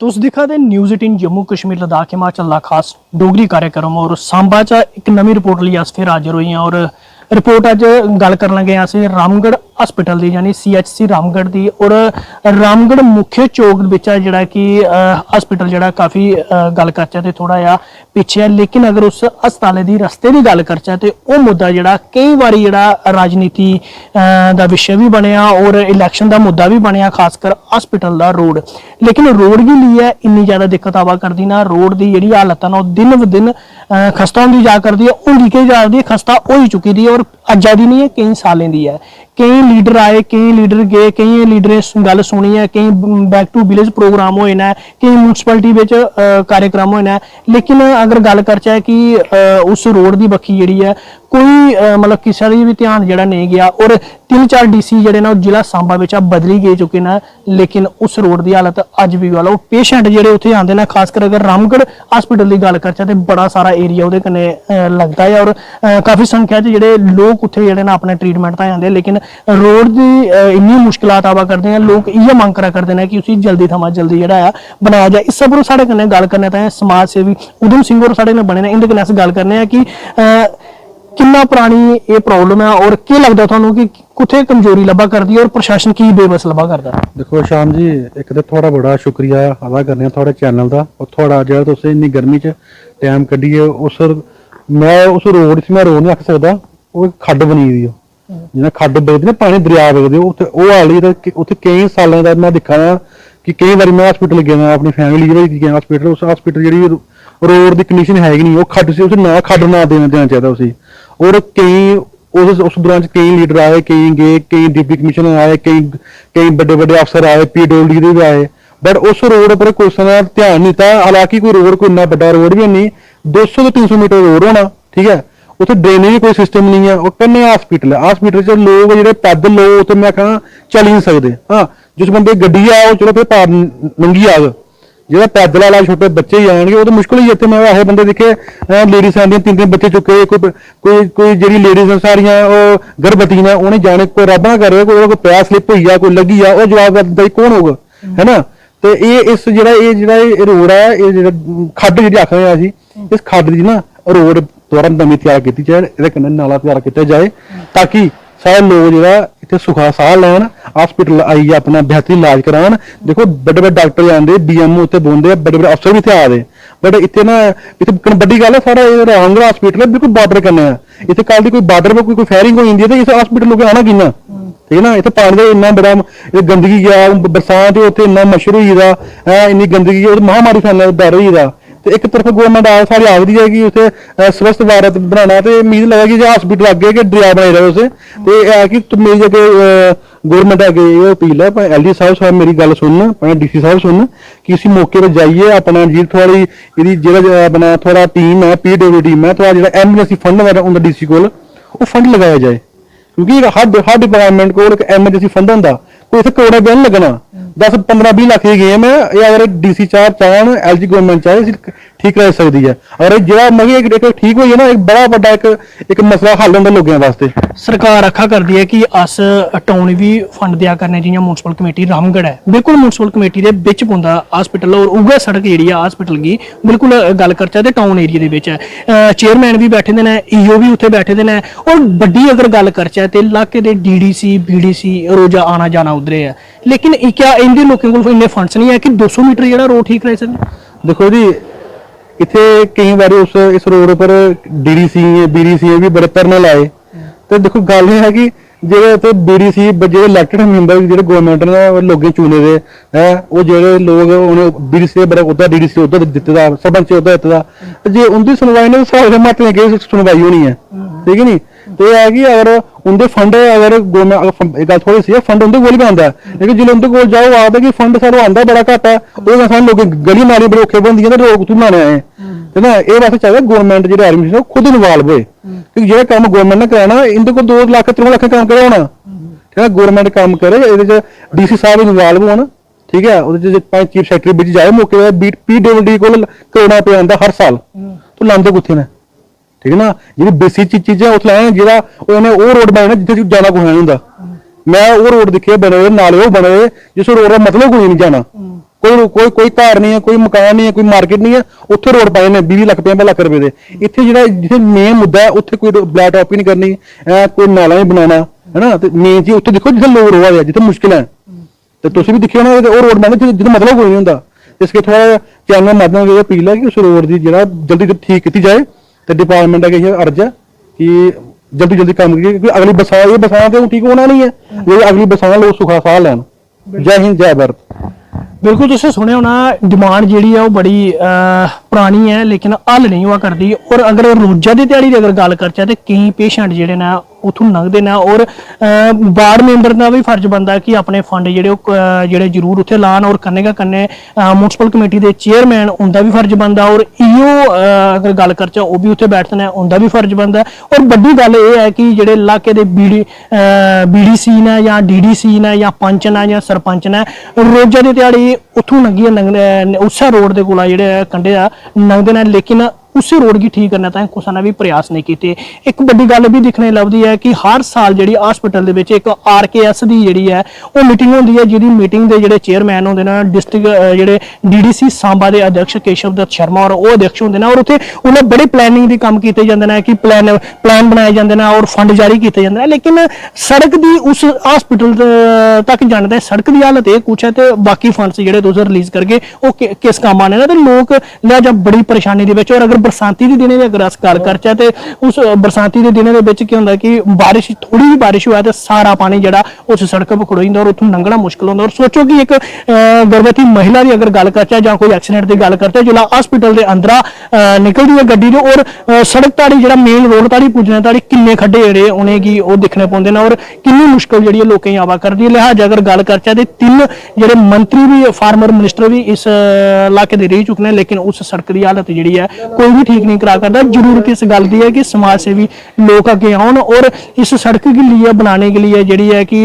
तुस दिखा दे न्यूज़ 18 जम्मू कश्मीर लद्दाख हिमाचल दा खास डोगरी कार्यक्रम और सांबा च एक नवी रिपोर्ट लेइयै अस फिर हाजिर होई और रिपोर्ट अज गल करन लगे अस रामगढ़ हस्पिटल दी यानी CHC रामगढ़ दी और रामगढ़ मुख्य चौक बिच जेहड़ा कि हस्पिटल जेहड़ा काफ़ी गल करचै ते थोड़ा जिहा पिच्छे है, लेकिन अगर उस हस्पताले दी रस्ते दी गल करचै ते ओह मुद्दा जेहड़ा कई बारी जेहड़ा राजनीति दा विशे भी बनया और इलैक्शन दा मुद्दा भी बनया, खासकर हस्पिटल दा रोड। लेकिन रोड गी लेइयै इन्नी ज्यादा दिक्कत आवा करदी ना, रोड दी जेहड़ी हालत है ना दिन ब दिन खस्ता होंदी जा करदी है, होंदी केह् जा करदी है, खस्ता होई चुकी दी है और अज्जा दी नहीं है, कई सालें दी है। कई लीडर आए, कई लीडर गए, कई लीडरें गल सुनी है, कई बैक टू विलेज प्रोग्राम होए न, कई म्यूनसिपैलिटी बिच कार्यक्रम होए न, लेकिन अगर गल करचै कि उस रोड दी बक्खी जेहड़ी है कोई मतलब किसी दी भी ध्यान जेहड़ा नहीं गया और 3-4 DC जेहड़े ना जिला सांबा बिच बदली गए चुके हैं, लेकिन उस रोड की हालत अज भी वाला पेशेंट जेहड़े उत्थे आंदे ने, खासकर अगर रामगढ़ हस्पिटल की गल करचै ते बड़ा सारा एरिया उहदे कन्नै लगदा है और काफ़ी संख्या च जेहड़े लोग उत्थे जेहड़े ना अपने ट्रीटमेंट ताईं आंदे, लेकिन रोड दी इन्नी मुश्किलात आवा करदे हैं। लोग इ'यै मंग करा करदे ने कि उसी जल्दी थमां जल्दी जेहड़ा है बनाया जाए। इस पर साढ़े कन्नै गल करने ताईं समाज सेवी उधम सिंह होर साढ़े कन्नै बने ने, इंदे कन्नै अस गल करने कि किन्ना पुरानी ये प्रॉब्लम है और क्या लगता थानू कि कुत्थे कमजोरी लब्भा करदी है और प्रशासन की बेबस लब्भा करदा? देखो शाम जी, एक तो थोड़ा बड़ा शुक्रिया अदा करने थोड़े चैनल का और थोड़ा जो तुम इन्नी गर्मी च टाइम कड्ढिए उस मैं उस रोड से मैं रोड नहीं आख सकता, वो खड्ड बनी दी जिन्हें खड्ड बगदी ना, पानी दरिया बगदे वो हाली उत्थे कई सालों का मैं दिखा कि कई बार मैं हस्पिटल गया अपनी फैमिली गया हस्पिटल, उस हस्पिटल जी रोड की कंडीशन है नहीं, वो खड्ड से उसे ना खड्ड ना देना चाहिए उसे। और कई उस दौरान कई लीडर आए, कई गए, कई डिप्टी कमिश्नर आए, कई बड़े बड़े अफसर आए, PWD भी आए, बट उस रोड पर कोई ध्यान नहीं था। हालांकि कोई रोड कोई इन्ना बड़ा रोड भी नहीं, 200 तो 300 मीटर रोड होना, ठीक है, उत्थे ड्रेनेज कोई सिस्टम नहीं है, और कन्ने हॉस्पिटल है, हॉस्पिटल च लोग जेहड़े पैदल लोग उत्थे मैं कहां चल नहीं सकते। हाँ, जिस बंदे गड्डी आ चलो फिर पार नंगी आग, जो पैदल वाला छोटे बच्चे ही आएंगे वो तो मुश्किल ही। इतने मैं ऐसे बंदे देखे लेडीज आंदियां 3-3 बच्चे चुके, कोई जी लेडीज सारियां गर्भवती ने, उन्हें जाने कोई रब ना करे कोई पैर स्लिप हुई है, कोई लगी है, जवाब दई कौन होगा, है ना। तो ये इस जो रोड है, ये खड्ड जी आखने असी, इस खड्ड की ना रोड दोबारा नवीं तैयार की जाए, ये नाला तैयार किया जाए ताकि सारे लोग जो इतने सुखा साह लैन, हॉस्पिटल आइए अपना बेहतरीन इलाज करान। देखो बड़े बड़े डॉक्टर आते, BMO उत्ते बोलते, बड़े बड़े अफसर भी इतने आते, बट इतने ना इतने बड़ी गल है, सारा रामगढ़ हॉस्पिटल है बिल्कुल बॉर्डर कन्नै है, इतने कल की कोई बॉर्डर पर कोई फायरिंग हो जाती है तो इस हॉस्पिटल लोग आना कि'यां, ठीक है ना। इतने पानी का इन्ना बड़ा गंदगी है, बरसात उत्थे इन्ना मच्छर होई गेदा है, इन्नी गंदगी महामारी फैलने का डर होई गेदा। एक तरफ गौरमेंट सारी आखदी है कि उसे स्वस्थ भारत बनाना, तो उम्मीद लगा कि हॉस्पिटल अगे कि दरिया बनाई रहे उसे, तो है कि मेरी जगह गौरमेंट अगे ये अपील है, LD साहब मेरी गल सुन, DC साहब सुन कि इसी मौके पर जाइए अपना जी थोड़ी जो अपना थोड़ा टीम है, PWD टीम है, थोड़ा जो एमरजेंसी फंड होंगे DC को वो फंड लगाया जाए, क्योंकि हर डिपार्टमेंट को एक एमरजेंसी फंड होंगे, कोई इतने करोड़ा रुपया नहीं लगना, 10-15-20 लाख की गेम है, ये अगर DC चाहन LG गवर्नमेंट चाहे ठीक कर सकती है, और जो मतलब ठीक हुई है ना, एक बड़ा बड़ा एक मसला हल होंगे लोगों वास्ते। सरकार आखा करती है कि अस टाउन भी फंड दिया करने, जियां म्यूनसिपल कमेटी रामगढ़ है बिल्कुल म्यूनसिपल कमेटी के बिच पौंदा हॉस्पिटल, और उ'ऐ सड़क जी है हॉस्पिटल की बिल्कुल गल करचै ते टाउन एरिया दे विच है। चेयरमैन भी बैठे दे ने, EO भी उत्थे बैठे दे ने, और बड्डी अगर गल करचै ते इलाके दे DDC BDC रोजा आना जाना उधर है, लेकिन क्या इंदे लोकें कोल इन्ने फंड्स नहीं है कि 200 मीटर जेहड़ा रोड ठीक कराई सकन? देखो जी, इतने कई बार इस रोड पर DDC BDC भी बड़े धरने लाए, तो देखो गल ये है कि जो BDC जो इलैक्टेड मैंबर जो गवर्नमेंट ने लोगों चुने दे है, वो जो लोग उन्हें BDC बड़ा उदा DDC उदा दिते दा, सरपंच उदा दिते दा, जे उनकी सुनवाई ने सारे माते के सुनवाई होनी है, ठीक है नहीं। तो यह है कि अगर उनके फंड अगर गवर्नमेंट गल थोड़ी सी फंड उनके कोल भी आता है, लेकिन जो उनके कोल जाओ आखते कि फंड सानू आता बड़ा घट है, वो सारे लोग गली नाली बड़े औखे बनती है, लोग उत्थों बनाने आए, है ना। ये वास्ते चाहिए गवर्नमेंट जो एडमिनिस्ट्रेशन खुद इन्वॉल्व होए, क्योंकि जो काम गवर्नमेंट ने कराना इनके को 2 लाख 3 लाख काम करे होना, ठीक है, गवर्नमेंट काम करे, ये DC साहब इन्वॉल्व होना, ठीक है, चीफ सैकटरी बिच जाए मौके PWD को करोड़ा रुपया आता हर साल, तो लाते कुत्थे ने, ठीक है ना। जी बेसिक चीजें उस लाए जो रोड बनाए जिथे जाना कुछ नहीं होंगे, मैं वो रोड दिखे बने नाले वो बने जिस रोड का मतलब कोई नहीं जाना, ਕੋਈ ਘਰ ਨਹੀਂ ਹੈ, ਕੋਈ ਮਕਾਨ ਨਹੀਂ ਹੈ, ਕੋਈ ਮਾਰਕੀਟ ਨਹੀਂ ਹੈ, ਉੱਥੇ ਰੋਡ ਪਾਏ ਨੇ 20 ਲੱਖ 50 ਲੱਖ ਰੁਪਏ ਦੇ। ਇੱਥੇ ਜਿਹੜਾ ਜਿੱਥੇ ਮੇਨ ਮੁੱਦਾ ਹੈ ਉੱਥੇ ਕੋਈ ਬਲੈਕ ਟੌਪ ਹੀ ਨਹੀਂ ਕਰਨੀ, ਕੋਈ ਨਾਲਾ ਨਹੀਂ ਬਣਾਉਣਾ ਹੈ ਨਾ। ਤੇ ਮੇਨ ਚੀਜ਼ ਉੱਥੇ ਦੇਖੋ ਜਿੱਥੇ ਲੋਕ ਰੋਆ ਹੋਇਆ, ਜਿੱਥੇ ਮੁਸ਼ਕਿਲ ਹੈ, ਤੇ ਤੁਸੀਂ ਵੀ ਦੇਖਿਆ ਹੋਣਾ ਉਹ ਰੋਡ ਬਣਦਾ ਜਿਹਦਾ ਮਤਲਬ ਕੋਈ ਨਹੀਂ ਹੁੰਦਾ। ਇਸ ਕਰਕੇ ਥੋੜਾ ਚੈਨਲ ਮਾਧਿਅਮ ਨਾਲ ਅਪੀਲ ਹੈ ਕਿ ਉਸ ਰੋਡ ਦੀ ਜਿਹੜਾ ਜਲਦੀ ਤੋਂ ਠੀਕ ਕੀਤੀ ਜਾਏ, ਤੇ ਡਿਪਾਰਟਮੈਂਟ ਅੱਗੇ ਇਹ ਅਰਜ਼ ਹੈ ਕਿ ਜਲਦੀ ਕੰਮ ਕਰੀਏ, ਕਿਉਂਕਿ ਅਗਲੀ ਬੱਸਾਂ ਇਹ ਬੱਸਾਂ ਤੇ ਠੀਕ ਹੋਣਾ ਨਹੀਂ ਹੈ, ਜੇ ਅਗਲੀ ਬੱਸਾਂ ਲੋਕ ਸੁਖਾ ਸਾਹ ਲੈਣ। ਜੈ ਹਿੰਦ ਜੈ ਭਾਰਤ। ਬਿਲਕੁਲ ਤੁਸੀਂ ਸੁਣਿਆ ਹੋਣਾ, ਡਿਮਾਂਡ ਜਿਹੜੀ ਹੈ ਉਹ ਬੜੀ ਪੁਰਾਣੀ ਹੈ ਲੇਕਿਨ ਹੱਲ ਨਹੀਂ ਹੋਆ ਕਰਦੀ। ਔਰ ਅਗਰ ਰੋਜ਼ਾ ਦੀ ਦਿਹਾੜੀ ਦੀ ਅਗਰ ਗੱਲ ਕਰਚਾ ਤੇ ਕਈ ਪੇਸ਼ੈਂਟ ਜਿਹੜੇ ਨੇ ਉਥੋਂ ਲੰਘਦੇ ਨੇ, ਔਰ ਵਾਰਡ ਮੈਂਬਰ ਦਾ ਵੀ ਫਰਜ਼ ਬਣਦਾ ਕਿ ਆਪਣੇ ਫੰਡ ਜਿਹੜੇ ਉਹ ਜਿਹੜੇ ਜ਼ਰੂਰ ਉੱਥੇ ਲਾਣ, ਔਰ ਕੰਨੇ ਮਿਊਨਿਸਪਲ ਕਮੇਟੀ ਦੇ ਚੇਅਰਮੈਨ ਉਹਦਾ ਵੀ ਫਰਜ਼ ਬਣਦਾ, ਔਰ ਇਹੋ ਅਗਰ ਗੱਲ ਕਰਚਾ ਉਹ ਵੀ ਉੱਥੇ ਬੈਠਦੇ ਨੇ ਉਹਦਾ ਵੀ ਫਰਜ਼ ਬਣਦਾ। ਔਰ ਵੱਡੀ ਗੱਲ ਇਹ ਹੈ ਕਿ ਜਿਹੜੇ ਇਲਾਕੇ ਦੇ BDC ਨੇ ਜਾਂ DDC ਨੇ ਜਾਂ ਪੰਚ ਨੇ ਜਾਂ ਸਰਪੰਚ ਨੇ, ਰੋਜ਼ਾ ਦੀ ਦਿਹਾੜੀ ਉੱਥੋਂ ਲੰਘੀ ਉਸੇ ਰੋਡ ਦੇ ਕੋਲ ਜਿਹੜੇ ਕੰਢੇ ਆ ਲੰਘਦੇ ਨੇ, ਲੇਕਿਨ ਉਸੇ ਰੋਡ की ठीक करना ताईं कुछ ने भी प्रयास नहीं किए। एक बड़ी गल भी दिखने लभदी है कि हर साल जिहड़ी हॉस्पिटल दे विच एक RKS दी जिहड़ी है वो मीटिंग होंदी है, जिहदी मीटिंग दे जिहड़े चेयरमैन होंदे ने डिस्ट्रिक्ट जिहड़े DDC सांबा दे अध्यक्ष केशव दत्त शर्मा और वो अध्यक्ष होंदे ने, और उत्थे उन्हें बड़ी प्लैनिंग दी काम कीते जांदे ने कि प्लान बनाए जांदे ने और फंड जारी कीते जांदे ने, लेकिन सड़क दी उस हॉस्पिटल तक जाने दा सड़क दी हालत ये कुछ है, ते बाकी फंड्स जिहड़े तुस रिलीज करके वो किस काम आने ने, ते लोक लिहाजा बड़ी परेशानी दे विच। और अगर बरसाती के दिनों की अगर अस गल करचै ते उस बरसाती के दिनों के होंदा कि बारिश थोड़ी भी बारिश होए तो सारा पानी जिहड़ा उस सड़क पर खड़ो जांदा और उत्थों लंघना मुश्किल होंदा। और सोचो कि एक गर्भवती महिला की अगर गल करचै जां कोई एक्सीडेंट की गल करचै, जिसलै हॉस्पिटल के अंदरा निकलदी है गड्डी ते और सड़क ताड़ी जिहड़ा मेन रोड ताड़ी पुज्जने ताड़ी किन्ने खड्डे जेहड़े उनेंगी ओह दिक्खने पौंदे ने और किन्नी मुश्किल जिहड़ी लोकें गी आवा करदी है। लिहाजा अगर गल करचै ते 3 जिहड़े मंत्री भी फार्मर मिनिस्टर भी इस इलाके दे रह चुके हैं, लेकिन उस सड़क की हालत जिहड़ी है कोई भी ठीक नहीं करा करता। जरूरत इस गल की है कि समाज सेवी लोग आगे आउन और इस सड़क के लिए बनाने के लिए जिहड़ी है कि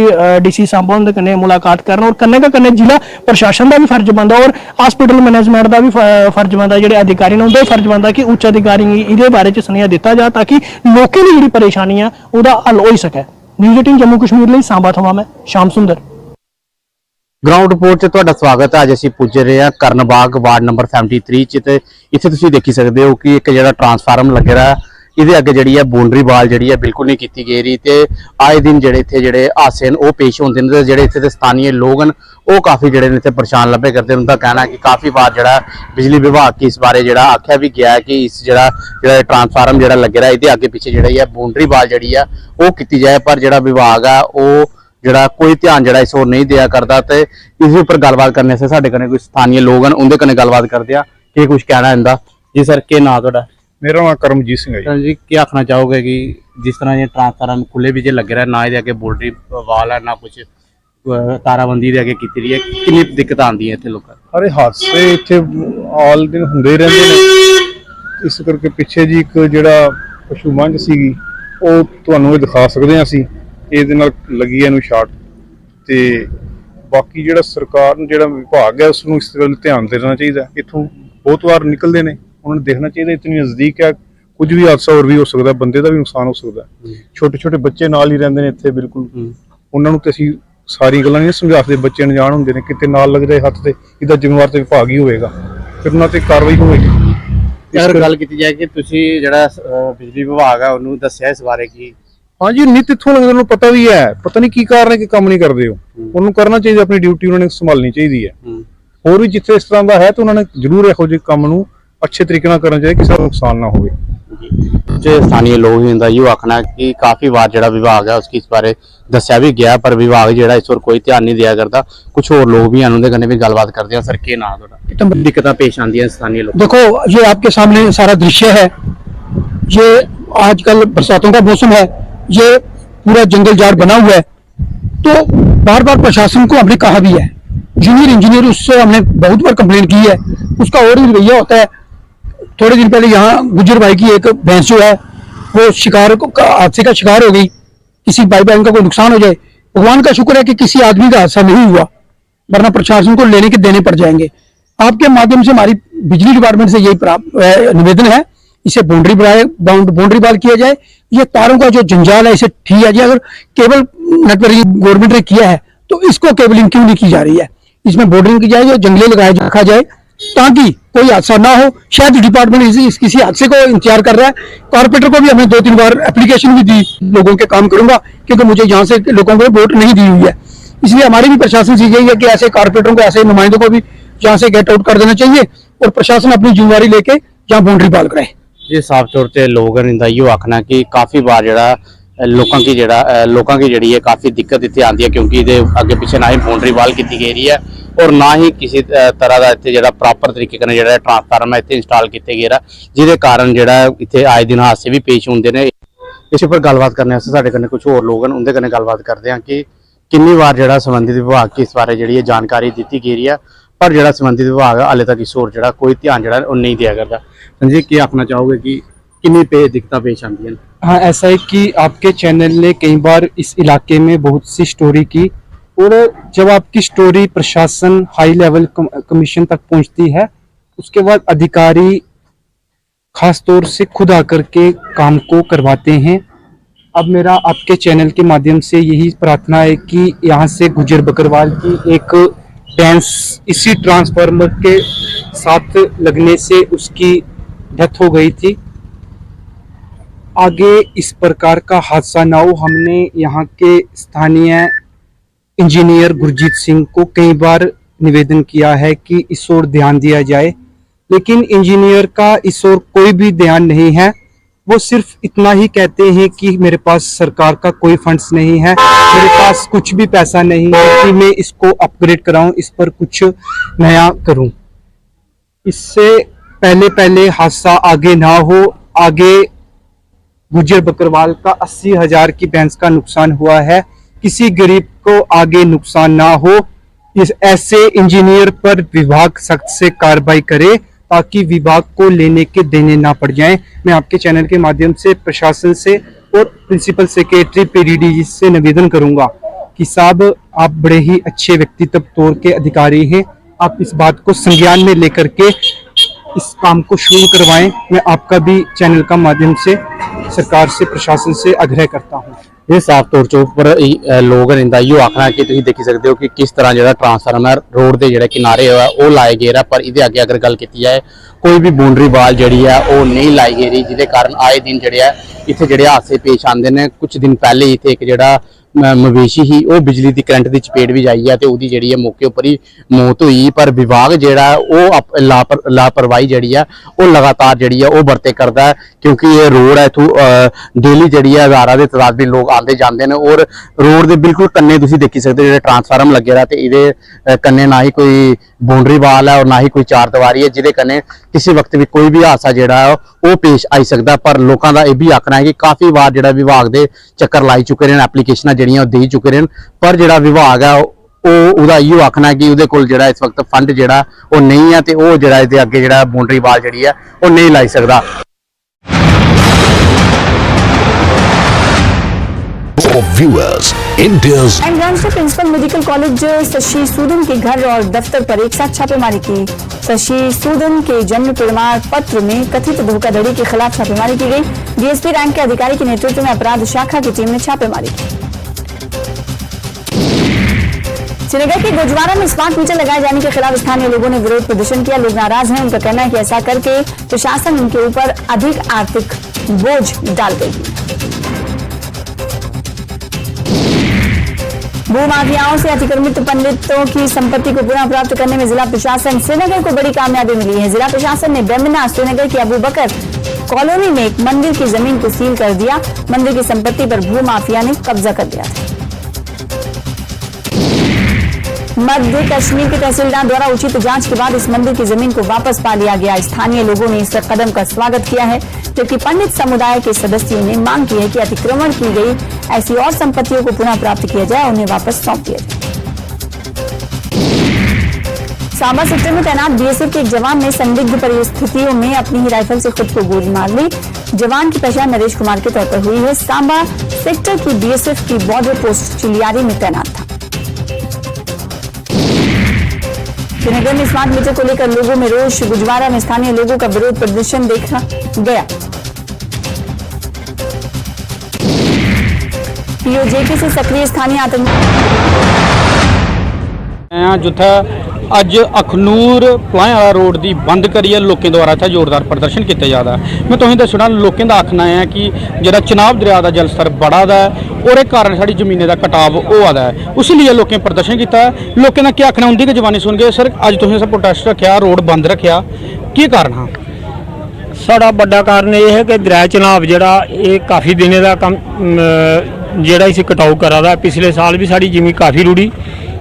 DC सांबा उनके कन्नै मुलाकात करन, और कन्नै जिला प्रशासन का भी फर्ज बनता और हॉस्पिटल मैनेजमेंट का भी फर्ज बनता, जिहड़े अधिकारी ने उनका फर्ज बनता कि उच्च अधिकारी इहदे बारे च सुनेहा दिता जाए ताकि लोगों की जिहड़ी परेशानी है उहदा हल हो सके। न्यूज़ 18 जम्मू कश्मीर ਲਈ सांबा थमां मैं श्याम सुंदर। ग्राउंड रिपोर्ट से तुहाडा स्वागत है। अज असीं पुज रहे हैं करनबाग वार्ड नंबर 73 च, ते इत्थे तुसीं देखी सकदे हो कि एक जिहड़ा ट्रांसफार्म लगे रहा इहदे अगे जिहड़ी है बाउंड्री वाल जिहड़ी है बिल्कुल नहीं कीती गई रही, ते आए दिन जिहड़े इत्थे जिहड़े हादसे न ओह पेश होंदे न, ते जिहड़े इत्थे दे स्थानीय लोग न ओह काफ़ी जिहड़े न इत्थे परेशान लब्भे करदे न। उनका कहना है कि काफ़ी बार जिहड़ा बिजली विभाग की इस बारे जिहड़ा आख्या भी गया है कि इस जिहड़ा ट्रांसफार्म जिहड़ा लगे रहा इहदे अगे पिछे जिहड़ी है बाउंड्री वाल जिहड़ी है ओह कीती जाए, पर जिहड़ा विभाग है ओह जिहड़ा कोई ध्यान जिहड़ा इस ओर नहीं दिया करता। ते इस उपर गलबात करने से साडे कन्नै कोई स्थानीय लोग हैं उनके कन्नै गलबात करदे आ कि कुछ कहना है इंदा। जी सर, के नाम तुहाडा? मेरा नाम करमजीत सिंह है जी। क्या आखना चाहोगे कि जिस तरह ये ट्रांसफार्म खुले भी जे लगे रहा, ना ये अगे बाउंड्री वाल है ना कुछ ताराबंदी दे अगे कीती रही है, कितनी दिक्कत आंदी है इत्थे लोकां? अरे हादसे इत्थे आल दिन हुंदे ही रहिंदे ने, इस करके पिछे जी एक जिहड़ा पशु मंझ सीगी ਉਹ ਤੁਹਾਨੂੰ ਇਹ ਦਿਖਾ ਸਕਦੇ ਹਾਂ ਅਸੀਂ, ਇਹਦੇ ਨਾਲ ਲੱਗੀ ਇਹਨੂੰ ਸ਼ਾਟ। ਤੇ ਬਾਕੀ ਜਿਹੜਾ ਸਰਕਾਰ ਨੂੰ ਜਿਹੜਾ ਵਿਭਾਗ ਹੈ ਉਸ ਨੂੰ ਇਸ ਵੱਲ ਧਿਆਨ ਦੇਣਾ ਚਾਹੀਦਾ। ਇੱਥੋਂ ਬਹੁਤ ਵਾਰ ਨਿਕਲਦੇ ਨੇ, ਉਹਨਾਂ ਨੂੰ ਦੇਖਣਾ ਚਾਹੀਦਾ ਇਤਨੀ ਨਜ਼ਦੀਕ ਹੈ, ਕੁਝ ਵੀ ਹਾਦਸਾ ਹੋਰ ਵੀ ਹੋ ਸਕਦਾ, ਬੰਦੇ ਦਾ ਵੀ ਨੁਕਸਾਨ ਹੋ ਸਕਦਾ। ਛੋਟੇ ਛੋਟੇ ਬੱਚੇ ਨਾਲ ਹੀ ਰਹਿੰਦੇ ਨੇ ਇੱਥੇ ਬਿਲਕੁਲ, ਉਹਨਾਂ ਨੂੰ ਤੇ ਅਸੀਂ ਸਾਰੀ ਗੱਲਾਂ ਨਹੀਂ ਸਮਝਾ ਸਕਦੇ, ਬੱਚੇ ਅਣਜਾਣ ਹੁੰਦੇ ਨੇ, ਕਿਤੇ ਨਾਲ ਲੱਗ ਜਾਏ ਹੱਥ ਤੇ ਇਹਦਾ ਜ਼ਿੰਮੇਵਾਰ ਤੇ ਵਿਭਾਗ ਹੀ ਹੋਵੇਗਾ, ਫਿਰ ਉਹਨਾਂ ਤੇ ਕਾਰਵਾਈ ਹੋਵੇਗੀ। ਅਗਰ ਗੱਲ ਕੀਤੀ ਜਾਏ ਕਿ ਤੁਸੀਂ ਜਿਹੜਾ ਬਿਜਲੀ ਵਿਭਾਗ ਹੈ ਉਹਨੂੰ ਦੱਸਿਆ ਇਸ ਬਾਰੇ ਕਿ ਹਾਂਜੀ ਨਿਤ ਇੱਥੋਂ ਲੱਗਦਾ ਨੂੰ ਪਤਾ ਵੀ ਹੈ, ਪਤਾ ਨਹੀਂ ਕੀ ਕਾਰਨ ਹੈ ਕਿ ਕੰਮ ਨਹੀਂ ਕਰਦੇ ਹੋ, ਉਹਨੂੰ ਕਰਨਾ ਚਾਹੀਦਾ, ਆਪਣੀ ਡਿਊਟੀ ਉਹਨਾਂ ਨੇ ਸੰਭਾਲਣੀ ਚਾਹੀਦੀ ਹੈ। ਹੋਰ ਵੀ ਜਿੱਥੇ ਇਸ ਤਰ੍ਹਾਂ ਦਾ ਹੈ ਤਾਂ ਉਹਨਾਂ ਨੇ ਜ਼ਰੂਰ ਇਹੋ ਜਿਹੇ ਕੰਮ ਨੂੰ अच्छे तरीके ਨਾਲ करना चाहिए, किसी का नुकसान ना हो। जो स्थानीय लोग हैं यो आखना कि काफी बार जो विभाग है उसकी इस बारे दसिया भी गया, पर विभाग जो इस पर कोई ध्यान नहीं दिया करता। कुछ और लोग भी हैं उनके कन्नै भी गलबात करते हैं। सर के नाम थोड़ा दिक्कत पेश आती है स्थानीय लोग? देखो ये आपके सामने सारा दृश्य है, ये आजकल बरसातों का मौसम है, ये पूरा जंगल झाड़ बना हुआ है, तो बार बार प्रशासन को हमने कहा भी है, जूनियर इंजीनियर उससे हमने बहुत बार कंप्लेंट की है, उसका और ही रवैया होता है। थोड़े दिन पहले यहाँ गुजर भाई की एक भैंस जो है वो शिकार हादसे का शिकार हो गई, किसी भाई बहन का कोई नुकसान हो जाए, भगवान का शुक्र है कि किसी आदमी का हादसा नहीं हुआ, वरना प्रशासन को लेने के देने पड़ जाएंगे। आपके माध्यम से हमारी बिजली डिपार्टमेंट से यही निवेदन है, इसे बाउंड्री वाल किया जाए, ये तारों का जो जंजाल है इसे ठीक है जी। अगर केबल नेटवर्क गवर्नमेंट ने किया है तो इसको केबलिंग क्यों नहीं की जा रही है? इसमें बॉर्डरिंग की जाए या जंगले लगाए रखा जाए ताकि कोई हादसा ना हो। शायद डिपार्टमेंट किसी हादसे को इंतजार कर रहा है। कॉर्पोरेटर को भी हमने 2-3 बार एप्लीकेशन भी दी, लोगों के काम करूंगा क्योंकि मुझे यहाँ से लोगों को वोट नहीं दी हुई है। इसलिए हमारी भी प्रशासन से यही है कि ऐसे कॉर्पोरेटरों को, ऐसे नुमाइंदों को भी यहाँ से गेट आउट कर देना चाहिए और प्रशासन अपनी जिम्मेवारी लेके यहाँ बाउंड्री पाल कराए। ये साफ तौर ते लोगों ने इहो आखना कि काफी बार ਜਿਹੜਾ लोगों की ਜਿਹੜੀ है काफी दिक्कत इतने आती है क्योंकि ये अगे पिछे ना ही बाउंड्री वाल की गई है और ना ही किसी तरह का इतने जो प्रॉपर तरीके का जो ट्रांसफार्मर इतने इंस्टॉल किए गए जिसके कारण जो इतने आए दिन हादसे भी पेश होंगे ने। इस पर गलबात करने साडे कन्नै कुछ होर लोग हैं, उनके कन्नै गलबात करते हैं कि कितनी बार जो संबंधित विभाग की इस बारे जी जानकारी दी गई है पर जो संबंधित विभाग हाले तक इस होर कोई ध्यान जो नहीं दिया करता। संजय क्या आखना चाहोगे कि कितनी दिक्कत पेश आती हैं? हाँ, ऐसा है कि आपके चैनल ने कई बार इस इलाके में बहुत सी स्टोरी की और जब आपकी स्टोरी प्रशासन हाई लेवल कमीशन तक पहुंचती है उसके बाद अधिकारी खास तौर से खुद आकर के काम को करवाते हैं। अब मेरा आपके चैनल के माध्यम से यही प्रार्थना है कि यहाँ से गुजर बकरवाल की एक भैंस इसी ट्रांसफार्मर के साथ लगने से उसकी डेथ हो गई थी। आगे इस प्रकार का हादसा ना हो, हमने यहाँ के स्थानीय इंजीनियर गुरजीत सिंह को कई बार निवेदन किया है कि इस ओर ध्यान दिया जाए, लेकिन इंजीनियर का इस ओर कोई भी ध्यान नहीं है। वो सिर्फ इतना ही कहते हैं कि मेरे पास सरकार का कोई फंड्स नहीं है, मेरे पास कुछ भी पैसा नहीं है कि मैं इसको अपग्रेड कराऊं, इस पर कुछ नया करूं। इससे पहले हादसा आगे ना हो। आगे गुजर बकरवाल का 80,000 की भैंस का नुकसान हुआ है, किसी गरीब को आगे नुकसान ना हो। इस ऐसे इंजीनियर पर विभाग सख्त से कार्रवाई करे ताकि विभाग को लेने के देने ना पड़ जाएं। मैं आपके चैनल के माध्यम से प्रशासन से और प्रिंसिपल सेक्रेटरी पीडीडी से निवेदन करूंगा कि साहब आप बड़े ही अच्छे व्यक्तित्व तौर के अधिकारी हैं, आप इस बात को संज्ञान में लेकर के इस काम को शुरू करवाएं। मैं आपका भी चैनल का माध्यम से सरकार से, प्रशासन से आग्रह करता हूं। ये साफ तौर से उपर लोग इनका इो आखना कि तुम देखी सकते हो कि किस तरह जो ट्रांसफार्मर रोड के जोड़े किनारे वो लाए गए है, पर ये अगे अगर गल की जाए कोई भी बाउंड्री वाल जी है वो नहीं लाई गई रही, जिसके कारण आए दिन जोड़े इतने जो हादसे पेश आते हैं। कुछ दिन पहले ही इतने एक जोड़ा मवेशी ही वो बिजली की करंट की चपेट भी आई है तो वो जी मौके उपर ही मौत हुई। पर विभाग जोड़ा वो लापरवाही जी है वो लगातार जी है वो बरते करता है क्योंकि ये रोड है इतों डेली जी हज़ारों के तादाद भी लोग आते जाते हैं और रोड के बिल्कुल कन्ने तुम देखी सकते हो जो ट्रांसफार्म लगे रहा तो ये कन्ने ना ही कोई बाउंड्री वाल है और ना ही कोई चार दीवारी है जिसके कन्ने किसी वक्त भी कोई भी हादसा जोड़ा है वो पेश आई सकता। पर लोगों का यह भी आखना है कि काफ़ी बार जो विभाग के चक्कर लाई चुके हैं, एप्लीकेशन जड़ियाँ दे चुके हैं, पर जो विभाग है वो इो आखना है कि उहदे कोल जिहड़ा इस वक्त फंड जिहड़ा वो नहीं है तो वो जिहड़ा इहदे अगे जिहड़ा बाउंड्री वाल जिहड़ी है वो नहीं लाई सकता। Viewers, India's एमरान से principal medical college Shashi Sudan के घर और दफ्तर पर एक साथ छापेमारी की। शशि सूदन के जन्म प्रमाण पत्र में कथित धोखाधड़ी के खिलाफ छापेमारी की गई। डीएसपी रैंक के अधिकारी के नेतृत्व में अपराध शाखा की टीम ने छापेमारी की। श्रीनगर के गुजवारा में स्मार्ट मीटर लगाए जाने के खिलाफ स्थानीय लोगों ने विरोध प्रदर्शन किया। लोग नाराज हैं, उनका कहना है कि ऐसा करके प्रशासन उनके ऊपर अधिक आर्थिक बोझ डाल देगी। भूमाफियाओं से अतिक्रमित पंडितों की संपत्ति को पुनः प्राप्त करने में जिला प्रशासन श्रीनगर को बड़ी कामयाबी मिली है। जिला प्रशासन ने बेमिना श्रीनगर की अबू बकर कॉलोनी में एक मंदिर की जमीन को सील कर दिया। मंदिर की संपत्ति पर भूमाफिया ने कब्जा कर लिया था। मध्य कश्मीर के तहसीलदार द्वारा उचित जांच के बाद इस मंदिर की जमीन को वापस पा लिया गया। स्थानीय लोगों ने इस कदम का स्वागत किया है, जबकि पंडित समुदाय के सदस्यों ने मांग की है कि अतिक्रमण की गई ऐसी और संपत्तियों को पुनः प्राप्त किया जाए, उन्हें वापस सौंप दिया जाए। सांबा सेक्टर में तैनात बीएसएफ के एक जवान ने संदिग्ध परिस्थितियों में अपनी ही राइफल से खुद को गोली मार ली। जवान की पहचान नरेश कुमार के तौर पर हुई है। सांबा सेक्टर की बीएसएफ की बॉर्डर पोस्ट चिलियारी में तैनात था। श्रीनगर में स्मार्ट मीटर को लेकर लोगों में रोष। गुजवारा में स्थानीय लोगों का विरोध प्रदर्शन देखा गया। पीओजेके से सक्रिय स्थानीय आतंकवादी ਹਾਂ ਜਿੱਥੇ ਅੱਜ ਅਖਨੂਰ ਪਲਾਇਆ ਵਾਲਾ ਰੋਡ ਦੀ ਬੰਦ ਕਰੀ ਹੈ ਲੋਕਾਂ ਦੁਆਰਾ ਇੱਥੇ ਜ਼ੋਰਦਾਰ ਪ੍ਰਦਰਸ਼ਨ ਕੀਤਾ ਜਾਂਦਾ ਮੈਂ ਤੁਹਾਨੂੰ ਦੱਸਣਾ ਲੋਕਾਂ ਦਾ ਆਖਣਾ ਹੈ ਕਿ ਜਿਹੜਾ ਚਨਾਬ ਦਰਿਆ ਦਾ ਜਲ ਸਤਰ ਬੜਾ ਦਾ ਉਹਦੇ ਕਾਰਨ ਸਾਡੀ ਜ਼ਮੀਨੇ ਦਾ ਕਟਾਵ ਉਹ ਆਦਾ ਹੈ ਉਸ ਲਈ ਲੋਕਾਂ ਪ੍ਰਦਰਸ਼ਨ ਕੀਤਾ ਲੋਕਾਂ ਦਾ ਕੀ ਆਖਣਾ ਹੁੰਦੀ ਕਿ ਜਵਾਨੀ ਸੁਣ ਕੇ ਸਰ ਅੱਜ ਤੁਸੀਂ ਇਸ ਪ੍ਰੋਟੈਸਟ ਰੱਖਿਆ ਰੋਡ ਬੰਦ ਰੱਖਿਆ ਕੀ ਕਾਰਨ ਹਾਂ ਸਾਡਾ ਵੱਡਾ ਕਾਰਨ ਇਹ ਹੈ ਕਿ ਦਰਿਆ ਚਨਾਬ ਜਿਹੜਾ ਇਹ ਕਾਫੀ ਦਿਨੇ ਦਾ ਕੰਮ ਜਿਹੜਾ ਅਸੀਂ ਕਟਾਊ ਕਰਾਦਾ ਪਿਛਲੇ ਸਾਲ ਵੀ ਸਾਡੀ ਜ਼ਮੀਨ ਕਾਫੀ ਰੁੜੀ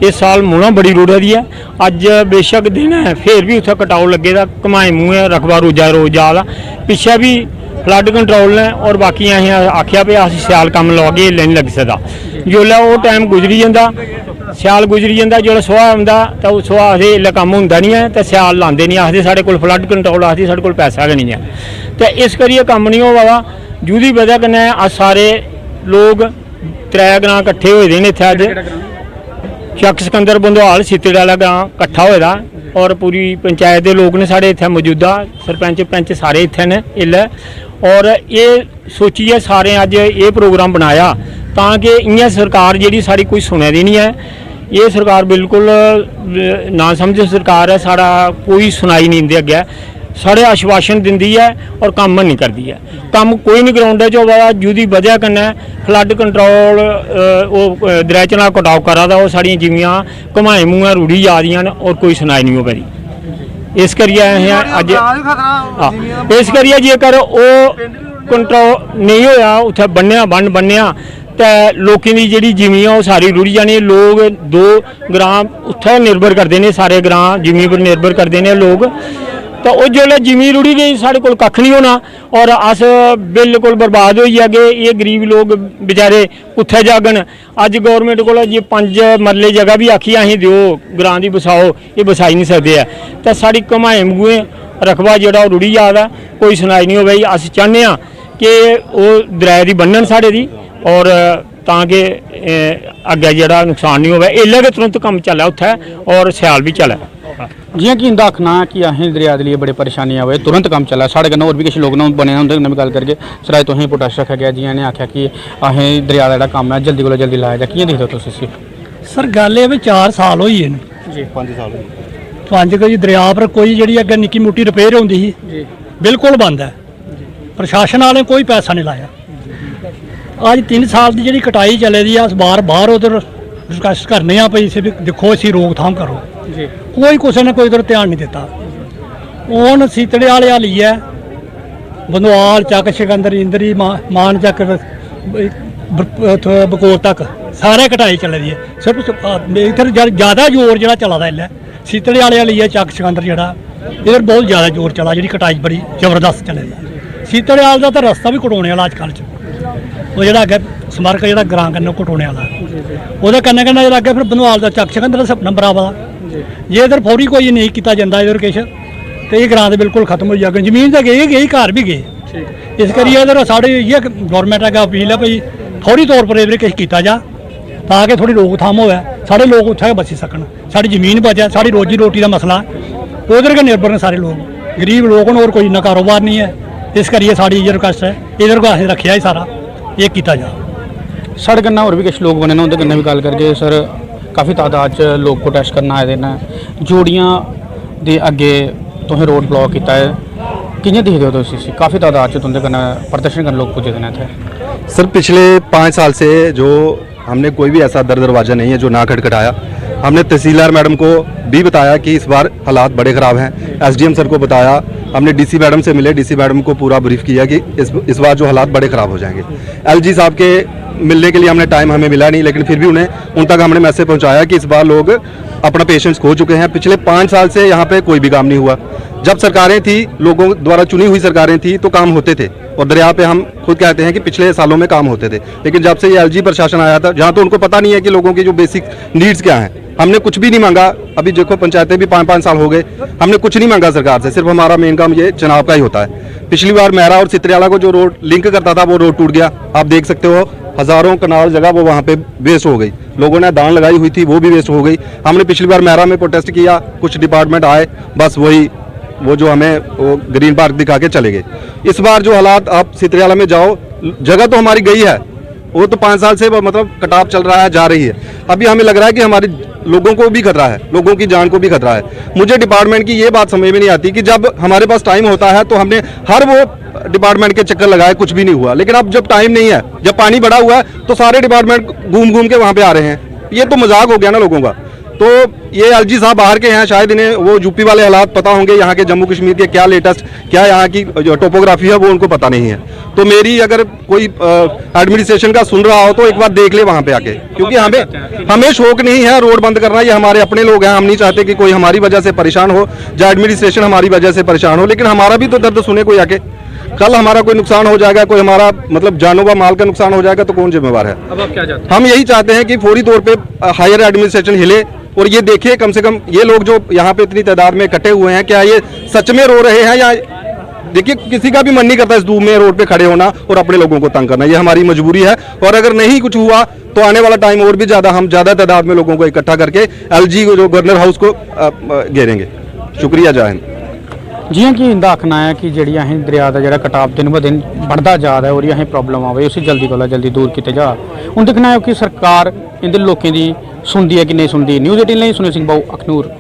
ਇਸ ਸਾਲ ਮੂਣਾ ਬੜੀ ਰੁੜ ਰਹੀ ਹੈ ਅੱਜ ਬੇਸ਼ੱਕ ਦਿਨ ਹੈ ਫਿਰ ਵੀ ਉੱਥੇ ਕਟਾਊ ਲੱਗੇ ਦਾ ਕਮਾਏ ਮੂੰਹ ਹੈ ਰਕਬਾ ਰੋਜ਼ਾ ਦਾ ਪਿੱਛੇ ਵੀ ਫਲੱਡ ਕੰਟਰੋਲ ਨੇ ਔਰ ਬਾਕੀ ਅਸੀਂ ਆਖਿਆ ਵੀ ਅਸੀਂ ਸਿਆਲ ਕੰਮ ਲਵਾ ਕੇ ਨਹੀਂ ਲੱਗ ਸਕਦਾ ਜੋਲਾ ਉਹ ਟਾਈਮ ਗੁਜ਼ਰੀ ਜਾਂਦਾ ਸਿਆਲ ਗੁਜ਼ਰੀ ਜਾਂਦਾ ਜਿਹੜਾ ਸੁਆਹ ਆਉਂਦਾ ਤਾਂ ਉਹ ਸੁਆਹ ਦੇ ਇਲਾ ਕੰਮ ਹੁੰਦਾ ਨਹੀਂ ਹੈ ਤੇ ਸਿਆਲ ਲਾਉਂਦੇ ਨਹੀਂ ਆਖਦੇ ਸਾਡੇ ਕੋਲ ਫਲੱਡ ਕੰਟਰੋਲ ਆਖਦੇ ਸਾਡੇ ਕੋਲ ਪੈਸਾ ਵੀ ਨਹੀਂ ਹੈ ਤੇ ਇਸ ਕਰੀਏ ਕੰਮ ਨਹੀਂ ਹੋ ਬਾਬਾ ਜਿਹਦੀ ਵਜ੍ਹਾ ਕਨੇ ਆ ਸਾਰੇ ਲੋਕ ਤਰੇ ਗ੍ਰਾਂ ਇਕੱਠੇ ਹੋਏ ਦੇ ਨੇ ਇੱਥੇ ਅੱਜ ਚੱਕ ਸਿਕੰਦਰ ਬੰਦੋਹਾਲ ਸੀਤੜ ਵਾਲਾ ਗਾਂ ਇਕੱਠਾ ਹੋਇਆ ਔਰ ਪੂਰੀ ਪੰਚਾਇਤ ਦੇ ਲੋਕ ਨੇ ਸਾਡੇ ਇੱਥੇ ਮੌਜੂਦਾ ਸਰਪੰਚ ਪੰਚ ਸਾਰੇ ਇੱਥੇ ਨੇ ਇਲਾ ਔਰ ਇਹ ਸੋਚੀਏ ਸਾਰੇ ਅੱਜ ਇਹ ਪ੍ਰੋਗਰਾਮ ਬਣਾਇਆ ਤਾਂ ਕਿ ਇਆਂ ਸਰਕਾਰ ਜਿਹੜੀ ਸਾਡੀ ਕੋਈ ਸੁਣਿਆ ਦੀ ਨਹੀਂ ਹੈ ਇਹ ਸਰਕਾਰ ਬਿਲਕੁਲ ਨਾ ਸਮਝ ਸਰਕਾਰ ਹੈ ਸਾਡਾ ਕੋਈ ਸੁਣਾਈ ਨਹੀਂ ਦਿੰਦੇ ਅੱਗੇ ਸਾਡੇ ਆਸ਼ਵਾਸਨ ਦਿੰਦੀ ਹੈ ਔਰ ਕੰਮ ਨਹੀਂ ਕਰਦੀ ਹੈ ਕੰਮ ਕੋਈ ਨਹੀਂ ਗਰਾਊਂਡ 'ਚ ਹੋਵਾ ਜਿਹਦੀ ਵਜ੍ਹਾ ਕਨੇ ਫਲੱਡ ਕੰਟਰੋਲ ਉਹ ਦਰਿਆ ਚ ਨਾਲ ਕਟਾਓ ਕਰਾ ਦਾ ਉਹ ਸਾਡੀਆਂ ਜ਼ਮੀਨਾਂ ਘਮਾਏ ਮੂੰਹਾਂ ਰੂੜੀ ਜਾਂਦੀਆਂ ਨੇ ਔਰ ਕੋਈ ਸੁਣਾਈ ਨਹੀਂ ਹੋ ਕਰੀ ਇਸ ਕਰੀਏ ਅੱਜ ਇਸ ਕਰੀਏ ਜੇਕਰ ਉਹ ਕੰਟਰੋਲ ਨਹੀਂ ਹੋਇਆ ਉੱਥੇ ਬੰਨਿਆ ਤੇ ਲੋਕਾਂ ਦੀ ਜਿਹੜੀ ਜ਼ਮੀਨ ਉਹ ਸਾਰੀ ਰੁੜੀ ਜਾਣੀ ਲੋਕ 2 ਗ੍ਰਾਮ ਉੱਥੇ ਨਿਰਭਰ ਕਰਦੇ ਨੇ ਸਾਰੇ ਗ੍ਰਾਮ ਜ਼ਮੀਨ ਪਰ ਨਿਰਭਰ ਕਰਦੇ ਨੇ ਲੋਕ ਤਾਂ ਉਹ ਜਿਹੜੇ ਜ਼ਮੀਨ ਰੁੜੀ ਗਈ ਸਾਡੇ ਕੋਲ ਕੱਖ ਨਹੀਂ ਹੋਣਾ ਔਰ ਅਸ ਬਿਲਕੁਲ ਬਰਬਾਦ ਹੋਈ ਜਾਗੇ ਇਹ ਗਰੀਬ ਲੋਕ ਵਿਚਾਰੇ ਉੱਥੇ ਜਾਗਣ ਅੱਜ ਗਵਰਨਮੈਂਟ ਕੋਲ ਜੇ 5 ਮਰਲੇ ਜਗ੍ਹਾ ਵੀ ਆਖੀ ਅਸੀਂ ਦਿਓ ਗ੍ਰਾਂ ਦੀ ਵਸਾਓ ਇਹ ਵਸਾਈ ਨਹੀਂ ਸਕਦੇ ਆ ਤਾਂ ਸਾਡੀ ਕਮਾਏ ਮੂਏ ਰਕਬਾ ਜਿਹੜਾ ਉਹ ਰੁੜੀ ਜਾਂਦਾ ਕੋਈ ਸੁਣਾਈ ਨਹੀਂ ਹੋਵੇ ਅਸੀਂ ਚਾਹੁੰਦੇ ਹਾਂ ਕਿ ਉਹ ਦਰਿਆ ਦੀ ਬੰਨਣ ਸਾਡੇ ਦੀ ਔਰ ਤਾਂ ਕਿ ਅੱਗੇ ਜਿਹੜਾ ਨੁਕਸਾਨ ਨਹੀਂ ਹੋਵੇ ਇਹ ਲੱਗੇ ਤੁਰੰਤ ਕੰਮ ਚੱਲਿਆ ਉੱਥੇ ਔਰ ਸਿਆਲ ਵੀ ਚੱਲਿਆ जियां कि इंदा आखना कि असें दरिया के लिए बड़े परेशानी आवे तुरंत काम चला साढ़े कन्नै होर भी किश लोग बने उंदे कन्नै गल करगे सर अज तुसें प्रोटेस्ट रक्खेआ गया जियां इन्हें आख्या कि असें दरिया दा जेह्ड़ा कम्म है जल्दी कोला जल्दी लाया जाए कियां दिखदे हो तुस इसी सर गल ये 4 साल होई जी 5 साल पंज गज दरिया पर कोई जी अगर निक्की मुट्टी रिपेयर होंदी सी बिल्कुल बंद है प्रशासन वाले कोई पैसा नहीं लाया अज 3 साल की जी कटाई चले दी अस बार उधर रिक्वेस्ट करने भाई इसे भी देखो इसी रोकथाम करो कोई किसी ने कोई उधर ध्यान नहीं दिता हूँ सीतड़े वाले हाली है बंदवाल चक सिकंदर इंदरी मान चक बकोर तक सारे कटाई चले दी है सिर्फ इधर ज़्यादा जोर जो चला इसलै सीतड़े वाले हाली है चक सिकंदर जो इधर बहुत ज़्यादा जोर चला जी कटाई बड़ी जबरदस्त चले दी सीतड़े वाले का तो रस्ता भी कटोने वाला अजकल वो जो अगे समरक जो ग्रां कन्नै कटोने वाला वो कन्नै कन्नै जो अगे फिर बंदवाल का चक सिकंदर नंबर आवा जे इधर फौरी कोई नहीं किया जाता इधर किश तो ये ग्रां बिल्कुल खत्म हो जाएगा जमीन तो गई घर भी गए इस करिए इधर साढ़े इयै गौरमेंट अगर अपील है भाई फौरी तौर पर इधर किश किया जा ताकि थोड़ी रोकथाम होवे साढ़े लोग उत्थे बची सकन साड़ी जमीन बचे साड़ी रोजी रोटी का मसला उधर के निर्भर ने सारे लोग गरीब लोग और कोई इन्ना कारोबार नहीं है इस करिए साड़ी इयै रिक्वेस्ट है इधर को असें रखिया ही सारा ये किया जा साढ़े कन्नै होर भी किश लोग बने उंदे कन्नै भी गल करगे सर काफ़ी तादाद च लोग प्रोटेस्ट करना आए ने जोड़ियां दे अगे तुसें रोड ब्लॉक किया है कि'यां दिखदे हो तुस इसी काफ़ी तादाद च तुंदे कन्नै प्रदर्शन करन लोग पुज्जे दे ने इत्थै सर पिछले 5 साल से जो हमने कोई भी ऐसा दरवाज़ा नहीं है जो ना खटखटाया हमने तहसीलदार मैडम को भी बताया कि इस बार हालात बड़े ख़राब हैं एसडीएम सर को बताया हमने डीसी मैडम से मिले डीसी मैडम को पूरा ब्रीफ किया कि इस बार जो हालात बड़े ख़राब हो जाएंगे एलजी साहब के मिलने के लिए हमने टाइम हमें मिला नहीं लेकिन फिर भी उन तक हमने मैसेज पहुंचाया कि इस बार लोग अपना पेशेंस खो चुके हैं पिछले 5 साल से यहाँ पे कोई भी काम नहीं हुआ जब सरकारें थी लोगों द्वारा चुनी हुई सरकारें थी तो काम होते थे और दरिया पे हम खुद कहते हैं कि पिछले सालों में काम होते थे लेकिन जब से ये एलजी प्रशासन आया था जहाँ तो उनको पता नहीं है कि लोगों की जो बेसिक नीड्स क्या हैं हमने कुछ भी नहीं मांगा अभी देखो पंचायतें भी 5-5 साल हो गए हमने कुछ नहीं मांगा सरकार से सिर्फ हमारा मेन काम ये चुनाव का ही होता है पिछली बार मैरा और सितरियाला को जो रोड लिंक करता था वो रोड टूट गया आप देख सकते हो हज़ारों कनाल जगह वो वहाँ पे वेस्ट हो गई लोगों ने दान लगाई हुई थी वो भी वेस्ट हो गई हमने पिछली बार मैरा में प्रोटेस्ट किया कुछ डिपार्टमेंट आए बस वो जो हमें वो ग्रीन पार्क दिखा के चले गए इस बार जो हालात आप सितरियाला में जाओ जगह तो हमारी गई है वो तो 5 साल से मतलब कटाव चल रहा है जा रही है अभी हमें लग रहा है कि हमारी लोगों को भी खतरा है, लोगों की जान को भी खतरा है। मुझे डिपार्टमेंट की ये बात समझ में नहीं आती कि जब हमारे पास टाइम होता है तो हमने हर वो डिपार्टमेंट के चक्कर लगाए, कुछ भी नहीं हुआ। लेकिन अब जब टाइम नहीं है, जब पानी बढ़ा हुआ है, तो सारे डिपार्टमेंट घूम घूम के वहाँ पे आ रहे हैं। ये तो मजाक हो गया ना लोगों का। तो ये एलजी साहब बाहर के हैं, शायद इन्हें वो यूपी वाले हालात पता होंगे, यहाँ के जम्मू कश्मीर के क्या लेटेस्ट, क्या यहाँ की जो टोपोग्राफी है वो उनको पता नहीं है। तो मेरी अगर कोई एडमिनिस्ट्रेशन का सुन रहा हो तो एक बार देख ले वहाँ पे आके, क्योंकि हमें शौक नहीं है रोड बंद करना। ये हमारे अपने लोग हैं, हम नहीं चाहते कि कोई हमारी वजह से परेशान हो, या एडमिनिस्ट्रेशन हमारी वजह से परेशान हो। लेकिन हमारा भी तो दर्द सुने कोई आके। कल हमारा कोई नुकसान हो जाएगा, कोई हमारा मतलब जानों व माल का नुकसान हो जाएगा, तो कौन जिम्मेवार है? अब आप क्या चाहते हैं? हम यही चाहते हैं कि फौरी तौर पे हायर एडमिनिस्ट्रेशन हिले और ये देखे कम से कम ये लोग जो यहाँ पे इतनी तादाद में इकट्ठे हुए हैं, क्या ये सच में रो रहे हैं, या देखिए किसी का भी मन नहीं करता इस धूप में रोड पे खड़े होना और अपने लोगों को तंग करना। ये हमारी मजबूरी है। और अगर नहीं कुछ हुआ तो आने वाला टाइम और भी ज्यादा हम ज्यादा तादाद में लोगों को इकट्ठा करके एलजी जो गवर्नर हाउस को घेरेंगे। शुक्रिया, जय हिंद। जियां कि इंदा आखना है कि जी अं दरिया का जो कटाव दिन ब दिन बढ़ता जा रहा है और अं प्रॉब्लम आवे उसे जल्दी को जल्दी दूर किया जा। हूँ देखना है कि सरकार इन लोगों की सुनती है कि नहीं सुनती। न्यूज़ 18 ਲਈ सुनील सिंह बाऊ अखनूर।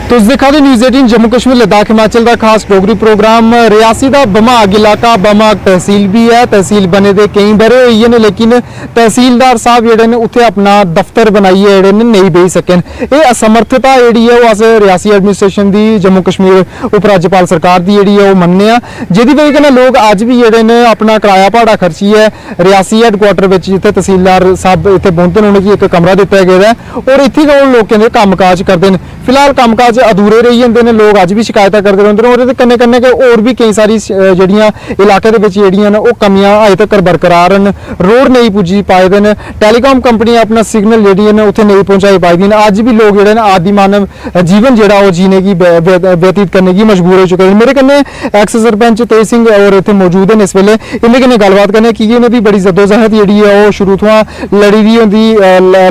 तो दिखा दे न्यूज़ 18 जम्मू कश्मीर लद्दाख हिमाचल का खास डोगरी प्रोग्राम। रियासी का बमाग इलाका, बमाग तहसील भी है, तहसील बने दे कई बरे हुई ने, लेकिन तहसीलदार साहब जेडे ने उत्थे अपना दफ्तर बनाइए जेडे ने नहीं बेच सकन। ये असमर्थता जी है वो अस रियासी एडमिनिस्ट्रेशन की, जम्मू कश्मीर उप राज्यपाल सरकार की जी है वो मनने आ, जिहदी वजह कन्नै लोग अज भी जेडे ने अपना किराया भाड़ा खर्चिए रियासी हैडक्वार्टर में जिथे तहसीलदार साहब इतने पहुंचते हैं, उन्हें एक कमरा दिता गया है और इत्थे लोगों के कम्मकाज करते हैं। फिलहाल कम्मकाज अधूरे रही जाते हैं, लोग अज भी शिकायत करते रहते हैं और कन्नै कन्नै होर भी कई सारी जड़ियाँ इलाके दे विच जेहड़ियां न वो कमियां अजे तक बरकरार न। रोड नहीं पुज्जी पाए दे न, टैलीकॉम कंपनी अपना सिग्नल जेहड़ियां न उत्थे नहीं पहुंचाई पाई दी न। अज भी लोग जेहड़े न आदि मानव जीवन जेहड़ा वो जीने की व्यतीत करने की मजबूर हो चुके हैं। मेरे कन्नै एक्स सरपंच तेज सिंह और इत्थे मौजूद हैं इस वेले, इन्हें कन्नै गलबात करने की इन्हें दी बड़ी जद्दोजहद जेहड़ी है वो शुरू थमां लड़ी दी होंदी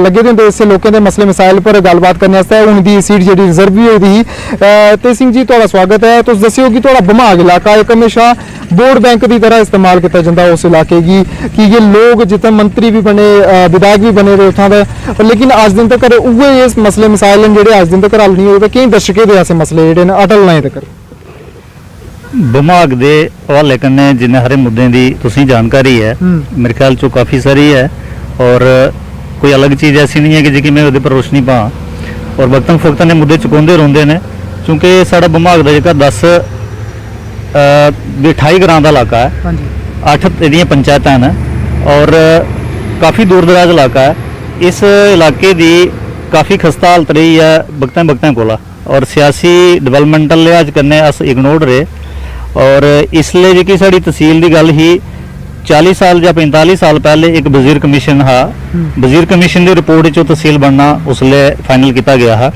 लगे दे होंदे इस लोगों के मसले मसाइल पर गलबात करने वास्ते। हुण दी सीट जेहड़ी रिजर्व भी होई दी। तेज सिंह जी तुहाडा स्वागत है। तुस दस्सिओ कि तुहाडा बमाग इलाका एक हमेशा वोट बैंक की तरह इस्तेमाल किया जाता उस इलाके की, कि ये लोग जितने मंत्री भी बने, विधायक भी बने रहे उतना दे, लेकिन अज दिन तक उहे इस मसले मसाइल जेहड़े अज दिन तक हल नहीं होए। कई दशकें दे ऐसे मसले जेहड़े न अटल नहीं तक बमाग दे हवाले कन्नै जिन्ने हरे मुद्दे की तुसीं जानकारी है मेरे ख्याल चो काफ़ी सारी है और कोई अलग चीज़ ऐसी नहीं है कि जिहकी मैं उहदे पर रोशनी पा और वक्तन फवक्तन ने मुद्दे चुकाउंदे रहिंदे ने, क्योंकि साडा बमाग दा जेहका 28 ग्रां दा इलाका है, 8 इहदियां पंचायतां न और काफ़ी दूर दराज इलाका है। इस इलाके दी काफ़ी खस्ता हालत रही है वक्तें कोला और सियासी डिवेलपमेंटल लिहाज कन्नै अस इग्नोर्ड रहे और इसलिए जेह्की साड़ी तहसील की गल ही 40 साल या 45 साल पहले एक वजीर कमीशन हा, वजीर कमीशन की रिपोर्ट जो तहसील बनना उसले फाइनल किया गया हा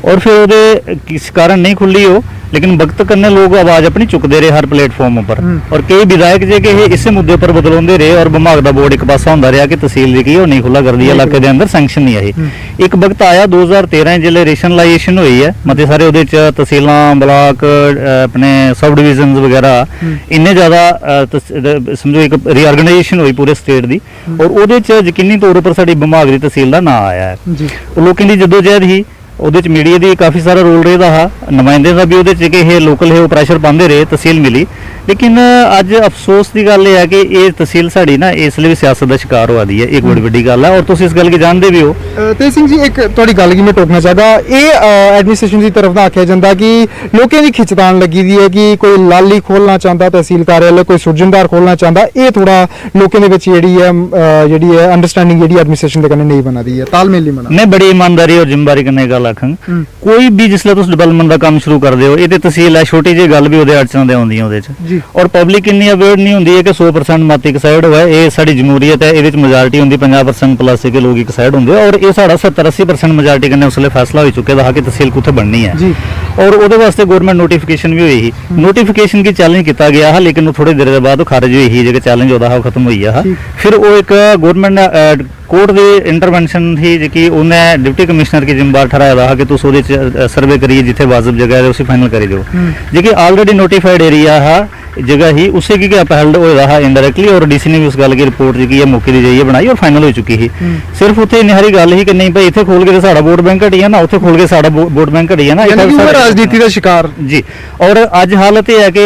और फिर वो किस कारण नहीं खुली हो, लेकिन वक्त कन्नै लोग आवाज़ अपनी चुकते रहे हर प्लेटफॉर्म पर और कई विधायक जे कि इस मुद्दे पर बदलाते रहे और बमाग का बोर्ड एक पासा होंदा रहा कि तहसील की नहीं खुला कर दी, इलाके के अंदर सैंक्शन नहीं आई। एक वक्त आया 2013 जिले रेशनलाइजेशन हुई है, मते सारे उहदे च तहसीलां ब्लॉक अपने सब डिविजन वगैरह इन्ने ज़्यादा समझो एक रीऑर्गेनाइजेशन हुई पूरे स्टेट की और उहदे च यकीनी तौर पर साडी बमाग की तहसील का ना आया है। लोगों की जदोजहद ही ਉਹਦੇ ਚ ਮੀਡੀਆ ਦੀ ਕਾਫੀ ਸਾਰਾ ਰੋਲ ਰਿਹਾ ਹਾ, ਨੁਮਾਇੰਦੇ ਦਾ ਵੀ ਉਹਦੇ ਚ ਕਿ ਇਹ ਲੋਕਲ ਹੈ ਉਹ ਪ੍ਰੈਸ਼ਰ ਪਾਉਂਦੇ ਰਹੇ, ਤਹਿਸੀਲ ਮਿਲੀ। लेकिन अज अफसोस की गल है कि ये तहसील साड़ी ना इसलिए भी सियासत का शिकार हो दी है, एक बड़ी वड्डी गल है और तुम इस गल की जानते भी हो। तेज सिंह जी एक तुहाडी गल की मैं टोकना चाहता, ये एडमिनिस्ट्रेशन की तरफ का आख्या जाता कि लोगों की खिचतान लगी दी है कि कोई लाली खोलना चाहता तहसील कार्यालय, कोई सुरजनदार खोलना चाहता, ये थोड़ा लोगों के जी है अंडरस्टैंडिंग जी एडमिनिस्ट्रेशन के नहीं बना दी है, तालमेल नहीं बना। मैं बड़ी ईमानदारी और जिम्मेदारी कन्नै गल आखां, कोई भी जिसले तुम डिवेलपमेंट का काम शुरू कर दो, ये तहसील है छोटी जी गल भी वो अड़चना दे आउंदियां उहदे च और पब्लिक इन्नी अवेयर नहीं होंदी है कि 100% मत एक साइड होए। ये साडी जमहूरीयत है, ये मेजॉरिटी होंदी 50% प्लस के लोग एक साइड होंगे और ये साडा 70-80% मेजॉरिटी कन्नै उसले फैसला हो चुके दा कि तहसील कुत्थे बननी है और उहदे वास्ते गवर्नमेंट नोटिफिकेशन भी हुई ही, नोटिफिकेशन की चैलेंज किया गया है लेकिन वो थोड़ी देर बाद खारिज हुई ही, जो चैलेंज होता है वो खत्म हुई है। फिर वो एक गवर्नमेंट कोर्ट की इंटरवेंशन थी जी उन्हें डिप्टी कमिश्नर की जिम्मेदार ठहराया था कि तुम सर्वे करिए जिथे वाजिब जगह है उसी फाइनल करी दो, जी ऑलरेडी नोटिफाइड एरिया है जगह ही उसे की अपहेल्ड हो रहा इनडायरेक्टली और डीसी ने भी उस गल की रिपोर्ट जी है मौके की जाइए बनाई और फाइनल हो चुकी ही सिर्फ उत्थे इन्नी हारी गल ही कि नहीं भाई इत्थे खोल के साड़ा वोट बैंक घटी है ना उत्थे खोल के साड़ा वोट बैंक घटी है ना राजनीति का शिकार जी। और अज हालत यह है कि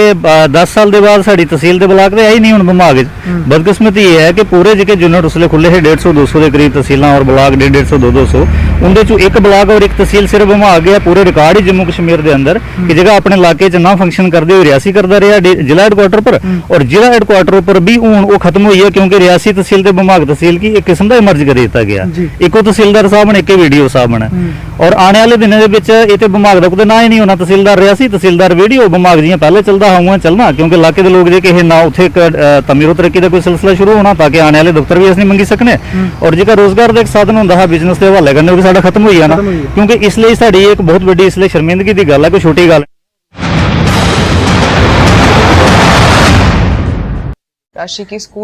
10 साल के बाद साड़ी तहसील के ब्लाक आई नहीं हूँ विभाग बदकिस्मती ये है कि पूरे जो यूनिट उसले खुले है 150-200 के करीब तहसील और ब्लाक 150-200 उनके चो एक ब्लाक और एक तहसील सिर्फ विभाग गया पूरे रिकॉर्ड ही जम्मू कश्मीर के अंदर कि जगह अपने इलाके च ना फंक्शन करते हुए रियासी करता रहा जिला हैडकुआटर पर और जिला हैडकुआटर पर भी हूँ वो खत्म हुई है क्योंकि रियासी तहसील ते विभाग तहसील की एक किस्म का मर्ज कर दिता गया इको तहसीलदार साहब ने एक वीडियो साहब ने और आने वाले दिनों के इतने विभाग का कोई ना ही नहीं होना तहसीलदार रियासी तहसीलदार वीडियो विभाग जियां पहले चलता हुआ चलना क्योंकि इलाके के लोग जो ना उत्थे तमीरो तरक्की का कोई सिलसिला शुरू होना ताकि आने वाले दफ्तर भी अस नहीं मंगी सकने और जो रोजगार का एक साधन होंगे है बिजनेस के हवाले करने वो खत्म हो जाना क्योंकि इसलिए साड़ी एक बहुत बड़ी इसलिए शर्मिंदगी की गल है कोई छोटी गल राशि की स्कूल